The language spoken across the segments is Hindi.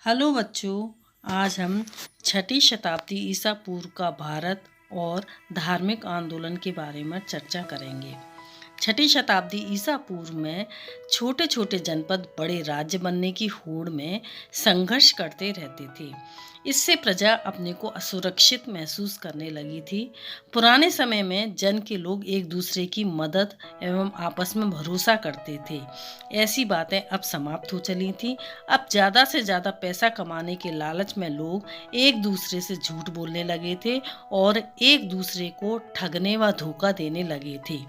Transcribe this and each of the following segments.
हेलो बच्चों, आज हम छठी शताब्दी ईसा पूर्व का भारत और धार्मिक आंदोलन के बारे में चर्चा करेंगे। छठी शताब्दी ईसा पूर्व में छोटे छोटे जनपद बड़े राज्य बनने की होड़ में संघर्ष करते रहते थे। इससे प्रजा अपने को असुरक्षित महसूस करने लगी थी। पुराने समय में जन के लोग एक दूसरे की मदद एवं आपस में भरोसा करते थे। ऐसी बातें अब समाप्त हो चली थी। अब ज़्यादा से ज़्यादा पैसा कमाने के लालच में लोग एक दूसरे से झूठ बोलने लगे थे और एक दूसरे को ठगने व धोखा देने लगे थे।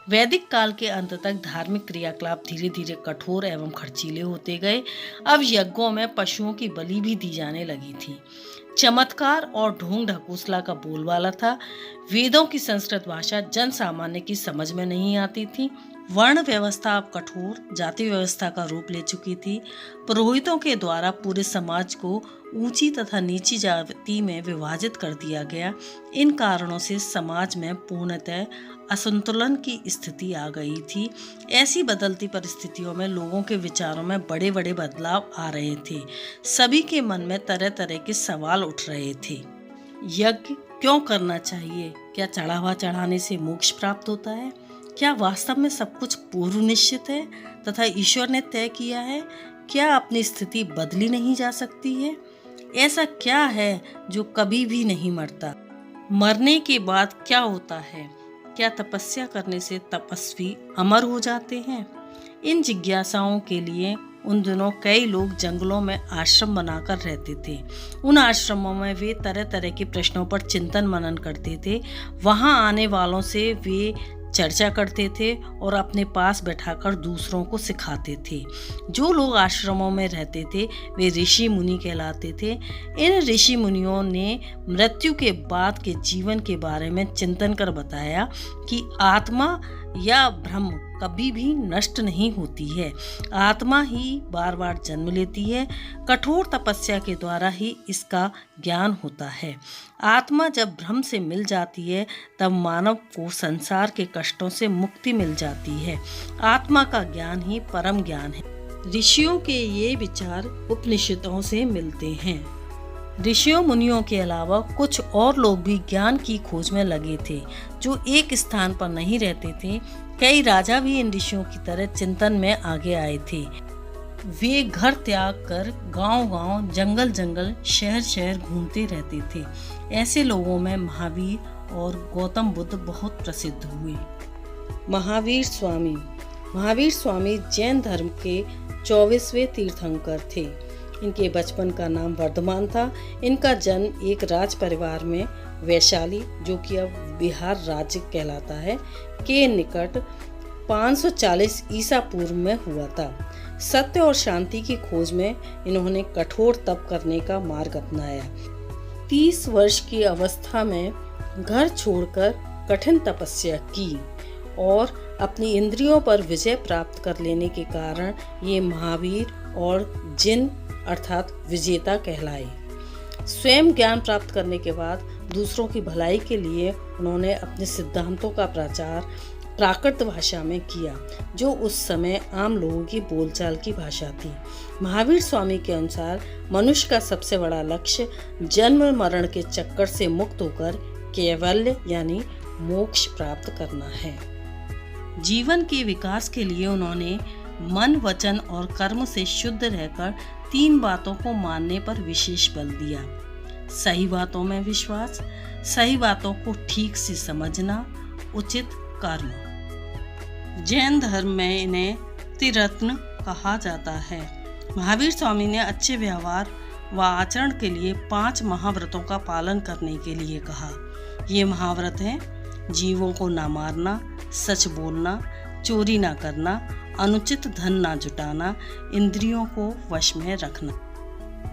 वैदिक काल के अंत तक धार्मिक क्रियाकलाप धीरे धीरे कठोर एवं खर्चीले होते गए। अब यज्ञों में पशुओं की बलि भी दी जाने लगी थी। चमत्कार और ढोंग ढकोसला का बोलबाला था। वेदों की संस्कृत भाषा जन सामान्य की समझ में नहीं आती थी। वर्ण व्यवस्था अब कठोर जाति व्यवस्था का रूप ले चुकी थी। पुरोहितों के द्वारा पूरे समाज को ऊंची तथा नीची जाति में विभाजित कर दिया गया। इन कारणों से समाज में पूर्णतः असंतुलन की स्थिति आ गई थी। ऐसी बदलती परिस्थितियों में लोगों के विचारों में बड़े बड़े बदलाव आ रहे थे। सभी के मन में तरह तरह के सवाल उठ रहे थे। यज्ञ क्यों करना चाहिए? क्या चढ़ावा चढ़ाने से मोक्ष प्राप्त होता है? क्या वास्तव में सब कुछ पूर्व निश्चित है तथा ईश्वर ने तय किया है? क्या अपनी स्थिति बदली नहीं जा सकती है? ऐसा क्या है जो कभी भी नहीं मरता? मरने के बाद क्या होता है? क्या तपस्या करने से तपस्वी अमर हो जाते हैं? इन जिज्ञासाओं के लिए उन दिनों कई लोग जंगलों में आश्रम बनाकर रहते थे। उन आश्रमों में वे तरह तरह के प्रश्नों पर चिंतन मनन करते थे। वहां आने वालों से वे चर्चा करते थे और अपने पास बैठाकर दूसरों को सिखाते थे। जो लोग आश्रमों में रहते थे वे ऋषि मुनि कहलाते थे। इन ऋषि मुनियों ने मृत्यु के बाद के जीवन के बारे में चिंतन कर बताया कि आत्मा या ब्रह्म कभी भी नष्ट नहीं होती है। आत्मा ही बार बार जन्म लेती है। कठोर तपस्या के द्वारा ही इसका ज्ञान होता है। आत्मा जब ब्रह्म से मिल जाती है तब मानव को संसार के कष्टों से मुक्ति मिल जाती है। आत्मा का ज्ञान ही परम ज्ञान है। ऋषियों के ये विचार उपनिषदों से मिलते हैं। ऋषियों मुनियों के अलावा कुछ और लोग भी ज्ञान की खोज में लगे थे जो एक स्थान पर नहीं रहते थे। कई राजा भी इन ऋषियों की तरह चिंतन में आगे आए थे। वे घर त्याग कर गांव-गांव, जंगल-जंगल, शहर-शहर घूमते रहते थे। ऐसे लोगों में महावीर और गौतम बुद्ध बहुत प्रसिद्ध हुए। महावीर स्वामी जैन धर्म के 24वें तीर्थंकर थे। इनके बचपन का नाम वर्धमान था। इनका जन्म एक राज परिवार में वैशाली, जो कि अब बिहार राज्य कहलाता है, के निकट 540 ईसा पूर्व में हुआ था। सत्य और शांति की खोज में इन्होंने कठोर तप करने का मार्ग अपनाया। 30 वर्ष की अवस्था में घर छोड़कर कठिन तपस्या की और अपनी इंद्रियों पर विजय प्राप्त कर लेने के कारण ये महावीर और जिन अर्थात विजेता कहलाए। स्वयं ज्ञान प्राप्त करने के बाद दूसरों की भलाई के लिए उन्होंने अपने सिद्धांतों का प्रचार प्राकृत भाषा में किया, जो उस समय आम लोगों की बोलचाल की भाषा थी। महावीर स्वामी के अनुसार मनुष्य का सबसे बड़ा लक्ष्य जन्म मरण के चक्कर से मुक्त होकर कैवल्य यानी मोक्ष प्राप्त करना है। जीवन के विकास के लिए उन्होंने मन, वचन और कर्म से शुद्ध रहकर 3 बातों को मानने पर विशेष बल दिया। सही बातों में विश्वास, सही बातों को ठीक से समझना, उचित कर्म। जैन धर्म में इन्हें त्रिरत्न कहा जाता है। महावीर स्वामी ने अच्छे व्यवहार व आचरण के लिए 5 महाव्रतों का पालन करने के लिए कहा। ये महाव्रत हैं: जीवों को ना मारना, सच बोलना, चोरी ना करना, अनुचित धन ना जुटाना, इंद्रियों को वश में रखना।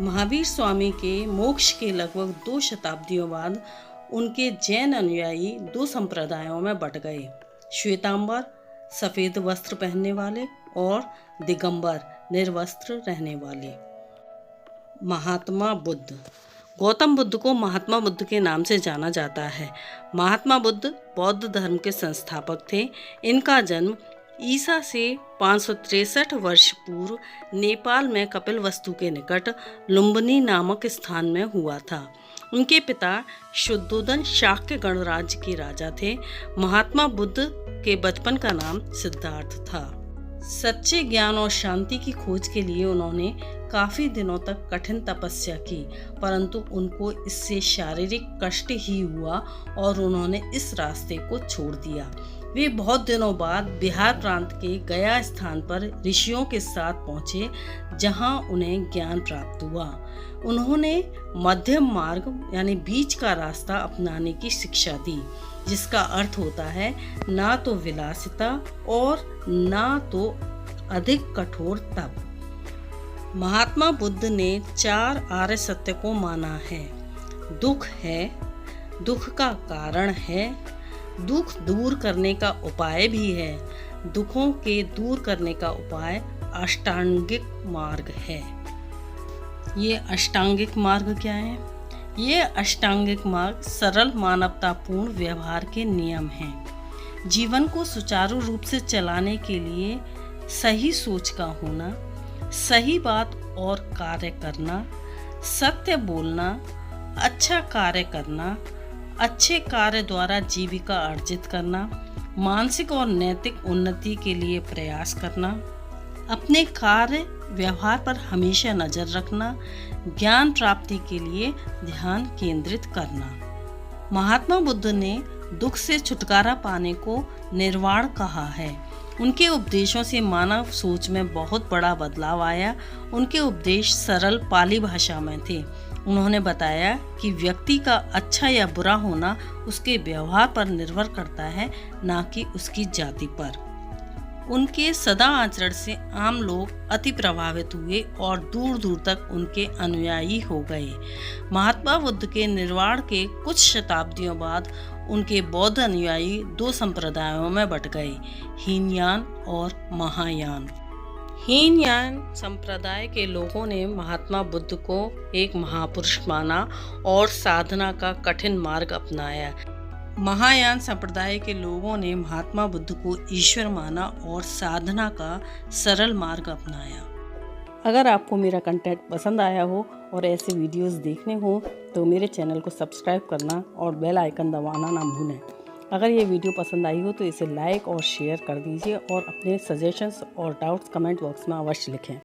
महावीर स्वामी के मोक्ष के लगभग 2 शताब्दियों बाद उनके जैन अनुयायी 2 संप्रदायों में बट गए: श्वेतांबर सफेद वस्त्र पहनने वाले और दिगंबर निर्वस्त्र रहने वाले। महात्मा बुद्ध। गौतम बुद्ध को महात्मा बुद्ध के नाम से जाना जाता है। महात्मा बुद्ध बौद्ध धर्म के संस्थापक थे। इनका जन्म ईसा से 563 वर्ष पूर्व नेपाल में कपिलवस्तु के निकट लुम्बिनी नामक स्थान में हुआ था। उनके पिता शुद्धोदन शाक्य गणराज्य के राजा थे। महात्मा बुद्ध के बचपन का नाम सिद्धार्थ था। सच्चे ज्ञान और शांति की खोज के लिए उन्होंने काफी दिनों तक कठिन तपस्या की, परंतु उनको इससे शारीरिक कष्ट ही हुआ और उन्होंने इस रास्ते को छोड़ दिया। वे बहुत दिनों बाद बिहार प्रांत के गया स्थान पर ऋषियों के साथ पहुंचे, जहां उन्हें ज्ञान प्राप्त हुआ। उन्होंने मध्यम मार्ग यानी बीच का रास्ता अपनाने की शिक्षा दी, जिसका अर्थ होता है ना तो विलासिता और ना तो अधिक कठोर तप। महात्मा बुद्ध ने 4 आर्य सत्य को माना है। दुख है, दुख का कारण है, दुख दूर करने का उपाय भी है। दुखों के दूर करने का उपाय अष्टांगिक मार्ग है। ये अष्टांगिक मार्ग क्या है? ये अष्टांगिक मार्ग सरल मानवतापूर्ण व्यवहार के नियम हैं। जीवन को सुचारू रूप से चलाने के लिए सही सोच का होना, सही बात और कार्य करना, सत्य बोलना, अच्छा कार्य करना, अच्छे कार्य द्वारा जीविका अर्जित करना, मानसिक और नैतिक उन्नति के लिए प्रयास करना, अपने कार्य व्यवहार पर हमेशा नजर रखना, ज्ञान प्राप्ति के लिए ध्यान केंद्रित करना। महात्मा बुद्ध ने दुख से छुटकारा पाने को निर्वाण कहा है। उनके उपदेशों से मानव सोच में बहुत बड़ा बदलाव आया। उनके उपदेश सरल पाली भाषा में थे। उन्होंने बताया कि व्यक्ति का अच्छा या बुरा होना उसके व्यवहार पर निर्भर करता है, ना कि उसकी जाति पर। उनके सदा आचरण से आम लोग अति प्रभावित हुए और दूर दूर तक उनके अनुयायी हो गए। महात्मा बुद्ध के निर्वाण के कुछ शताब्दियों बाद उनके बौद्ध अनुयायी 2 संप्रदायों में बट गए, हीनयान और महायान। हीनयान संप्रदाय के लोगों ने महात्मा बुद्ध को एक महापुरुष माना और साधना का कठिन मार्ग अपनाया। महायान संप्रदाय के लोगों ने महात्मा बुद्ध को ईश्वर माना और साधना का सरल मार्ग अपनाया। अगर आपको मेरा कंटेंट पसंद आया हो और ऐसे वीडियोस देखने हो तो मेरे चैनल को सब्सक्राइब करना और बेल आइकन दबाना ना भूलें। अगर ये वीडियो पसंद आई हो तो इसे लाइक और शेयर कर दीजिए और अपने सजेशंस और डाउट्स कमेंट बॉक्स में अवश्य लिखें।